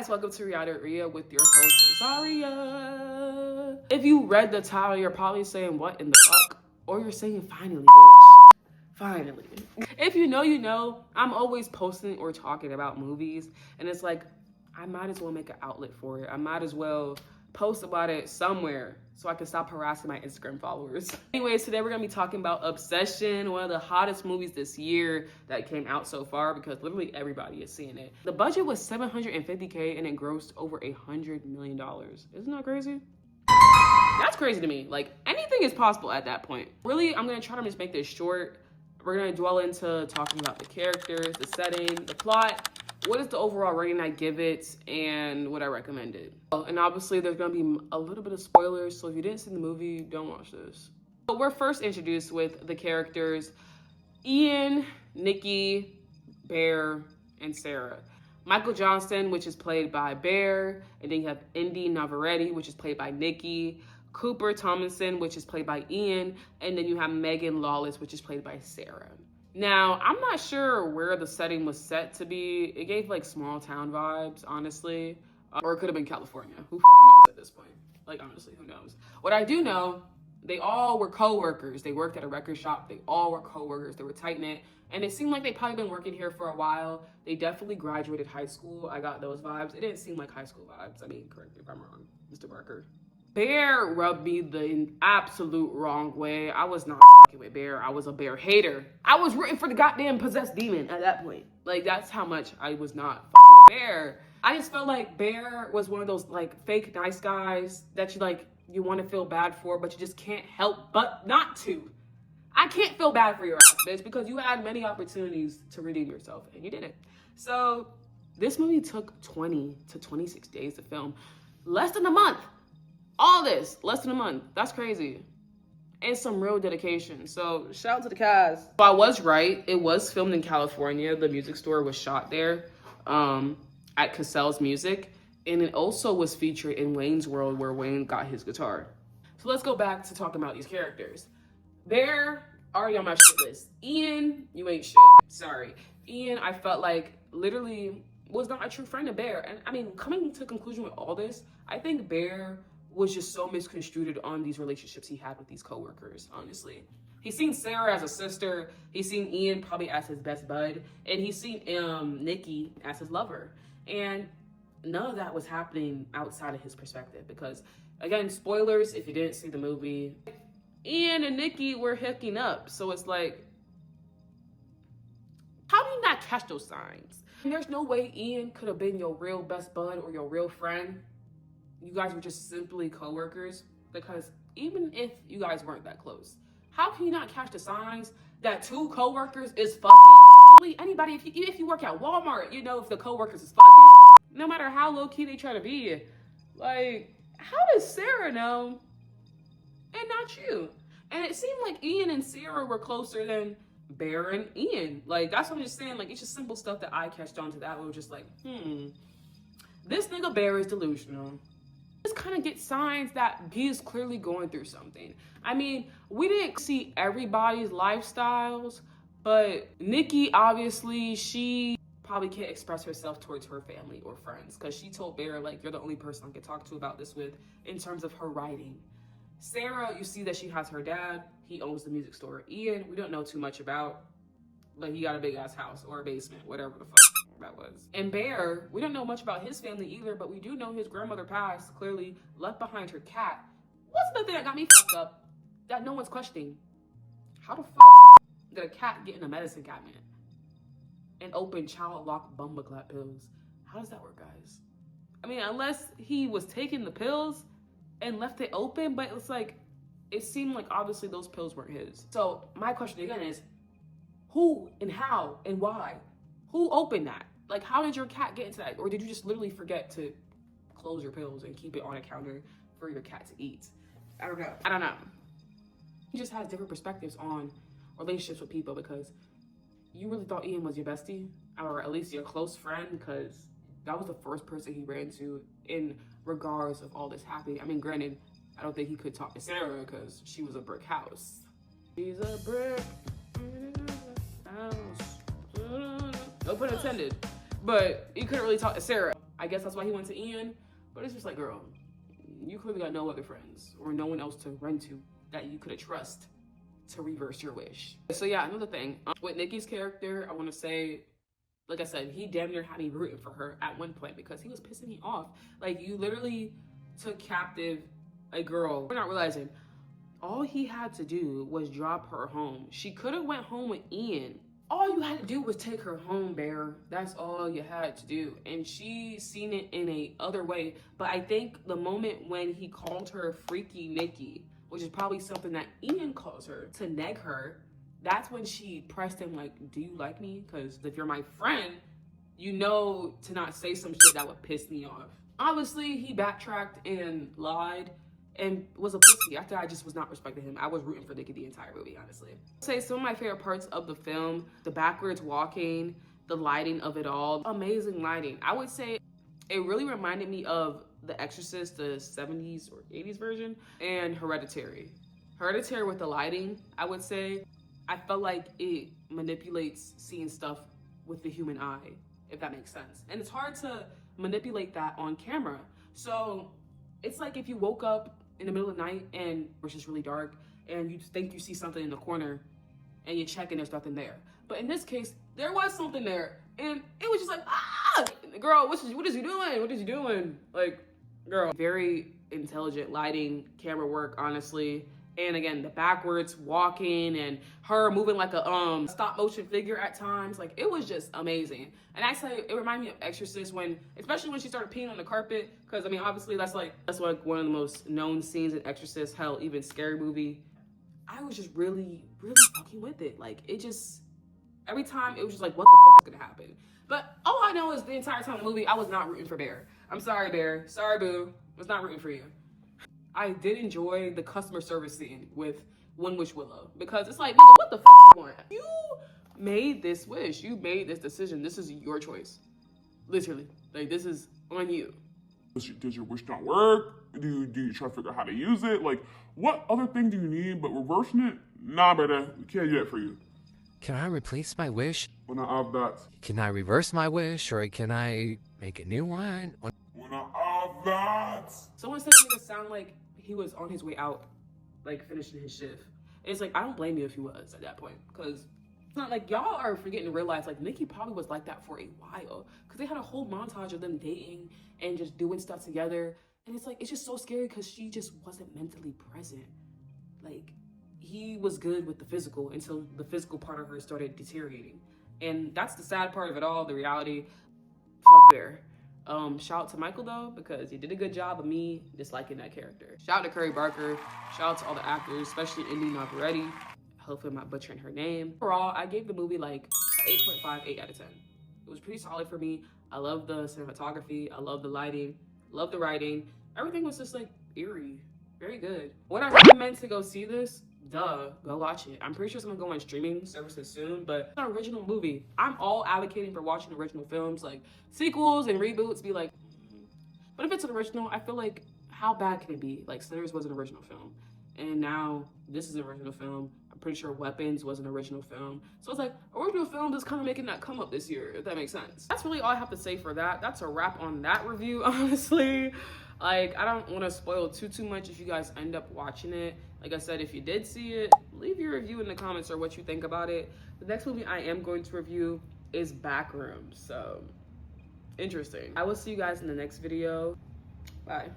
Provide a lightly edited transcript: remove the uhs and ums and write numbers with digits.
guys, welcome to Riyadh at Rhea with your host, Zaria. If you read the title, you're probably saying, what in the fuck? Or you're saying, finally, bitch. Finally. If you know, you know, I'm always posting or talking about movies, and it's like, I might as well make an outlet for it. I might as well post about it somewhere so I can stop harassing my Instagram followers. Anyways, today we're gonna be talking about Obsession, one of the hottest movies this year that came out so far because literally everybody is seeing it. The budget was $750K and it grossed over $100 million. Isn't that crazy? That's crazy to me. Like, anything is possible at that point. Really, I'm gonna try to just make this short. We're gonna dwell into talking about the characters, the setting, the plot, what is the overall rating I give it, and what I recommend it. Oh, and obviously there's gonna be a little bit of spoilers, so if you didn't see the movie, don't watch this. But we're first introduced with the characters Ian, Nikki, Bear, and Sarah. Michael Johnston, which is played by Bear, and then you have Indy Navarrete, which is played by Nikki, Cooper Tomlinson, which is played by Ian, and then you have Megan Lawless, which is played by Sarah. Now, I'm not sure where the setting was set to be. It gave like small town vibes, honestly. Or it could have been California. Who fucking knows at this point? Like, honestly, who knows? What I do know, they all were co-workers. They worked at a record shop. They all were co-workers. They were tight-knit. And it seemed like they probably been working here for a while. They definitely graduated high school. I got those vibes. It didn't seem like high school vibes. I mean, correct me if I'm wrong, Mr. Barker. Bear rubbed me the absolute wrong way. I was not fucking with Bear. I was a Bear hater. I was rooting for the goddamn possessed demon at that point. Like, that's how much I was not fucking with Bear. I just felt like Bear was one of those like fake nice guys that you want to feel bad for, but you just can't help but not to. I can't feel bad for your ass, bitch, because you had many opportunities to redeem yourself and you didn't. So this movie took 20 to 26 days to film. Less than a month. All this, less than a month. That's crazy. And some real dedication. So shout out to the cast. So I was right. It was filmed in California. The music store was shot there at Cassell's Music. And it also was featured in Wayne's World where Wayne got his guitar. So let's go back to talking about these characters. They're already on my shit list. Ian, you ain't shit. Sorry. Ian, I felt like literally was not a true friend of Bear. And I mean, coming to a conclusion with all this, I think Bear was just so misconstrued on these relationships he had with these coworkers, honestly. He's seen Sarah as a sister, he's seen Ian probably as his best bud, and he's seen Nikki as his lover. And none of that was happening outside of his perspective because, again, spoilers if you didn't see the movie, Ian and Nikki were hooking up. So it's like, how do you not catch those signs? And there's no way Ian could have been your real best bud or your real friend. You guys were just simply co-workers, because even if you guys weren't that close, how can you not catch the signs that two co-workers is fucking? Really, anybody, if you work at Walmart, you know if the co-workers is fucking, no matter how low-key they try to be. Like, how does Sarah know and not you? And it seemed like Ian and Sarah were closer than Bear and Ian. Like, that's what I'm just saying. Like, it's just simple stuff that I catched on to that. We were just like, this nigga Bear is delusional. Just kind of get signs that he is clearly going through something. I mean, we didn't see everybody's lifestyles, but Nikki, obviously, she probably can't express herself towards her family or friends because she told Bear, like, you're the only person I can talk to about this with in terms of her writing. Sarah, you see that she has her dad. He owns the music store. Ian, we don't know too much about, but he got a big ass house or a basement, whatever the fuck that was. And Bear, we don't know much about his family either, but we do know his grandmother passed, clearly left behind her cat. What's the thing that got me fucked up that no one's questioning? How the fuck did a cat get in a medicine cabinet and open child lock bumbleclap pills? How does that work, guys? I mean, unless he was taking the pills and left it open, but it's like, it seemed like obviously those pills weren't his. So my question again is, who and how and why? Who opened that? Like, how did your cat get into that? Or did you just literally forget to close your pills and keep it on a counter for your cat to eat? I don't know. He just has different perspectives on relationships with people because you really thought Ian was your bestie, or at least your close friend, because that was the first person he ran to in regards of all this happening. I mean, granted, I don't think he could talk to Sarah because she was a brick house. She's a brick house. No pun intended. But you couldn't really talk to Sarah. I guess that's why he went to Ian. But it's just like, girl, you clearly got no other friends or no one else to run to that you could trust to reverse your wish. So yeah, another thing with Nikki's character, I want to say, like I said, he damn near had me rooting for her at one point because he was pissing me off. Like, you literally took captive a girl. We're not realizing all he had to do was drop her home. She could have went home with Ian. All you had to do was take her home, Bear. That's all you had to do. And she seen it in a other way. But I think the moment when he called her Freaky Nikki, which is probably something that Ian calls her, to neg her, that's when she pressed him like, do you like me? Because if you're my friend, you know to not say some shit that would piss me off. Obviously, he backtracked and lied and was a pussy. After I just was not respecting him. I was rooting for Nikki the entire movie, honestly. I'd say some of my favorite parts of the film, the backwards walking, the lighting of it all, amazing lighting. I would say it really reminded me of The Exorcist, the 70s or 80s version, and Hereditary. Hereditary with the lighting, I would say, I felt like it manipulates seeing stuff with the human eye, if that makes sense. And it's hard to manipulate that on camera. So it's like if you woke up in the middle of the night and it's just really dark and you think you see something in the corner and you check and there's nothing there. But in this case, there was something there and it was just like, ah, girl, what is you doing? What is you doing? Like, girl, very intelligent lighting, camera work, honestly. And again, the backwards walking and her moving like a stop motion figure at times. Like, it was just amazing. And actually, it reminded me of Exorcist especially when she started peeing on the carpet. Because, I mean, obviously, that's like one of the most known scenes in Exorcist. Hell, even Scary Movie. I was just really, really fucking with it. Like, it just, every time, it was just like, what the fuck is gonna happen? But all I know is the entire time of the movie, I was not rooting for Bear. I'm sorry, Bear. Sorry, boo. I was not rooting for you. I did enjoy the customer service scene with One Wish Willow because it's like, nigga, what the fuck you want? You made this wish. You made this decision. This is your choice. Literally. Like, this is on you. Does your wish not work? Do you try to figure out how to use it? Like, what other thing do you need but reversing it? Nah, brother. We can't do that for you. Can I replace my wish? When I have that. Can I reverse my wish, or can I make a new one? When I have that. Someone said it made it sound like he was on his way out, like finishing his shift. And it's like, I don't blame you if he was at that point, because it's not like y'all are forgetting to realize like Nikki probably was like that for a while, because they had a whole montage of them dating and just doing stuff together. And it's like, it's just so scary because she just wasn't mentally present. Like, he was good with the physical until the physical part of her started deteriorating. And that's the sad part of it all, the reality. Fuck Bear. Shout out to Michael though, because he did a good job of me disliking that character. Shout out to Curry Barker. Shout out to all the actors, especially Indy Navarrete. Hopefully I'm not butchering her name. Overall, I gave the movie like 8.5, 8 out of 10. It was pretty solid for me. I love the cinematography. I love the lighting. Love the writing. Everything was just like eerie. Very good. Would I recommend to go see this? Duh, go watch it. I'm pretty sure it's gonna go on streaming services soon, but it's an original movie. I'm all advocating for watching original films. Like, sequels and reboots be like, but if it's an original, I feel like, how bad can it be? Like, Sinners was an original film, and now this is an original film. I'm pretty sure Weapons was an original film. So it's like, original film is kind of making that come up this year, if that makes sense. That's really all I have to say for that. That's a wrap on that review, honestly. Like, I don't want to spoil too much if you guys end up watching it. Like I said, if you did see it, leave your review in the comments or what you think about it. The next movie I am going to review is Backrooms. So, interesting. I will see you guys in the next video. Bye.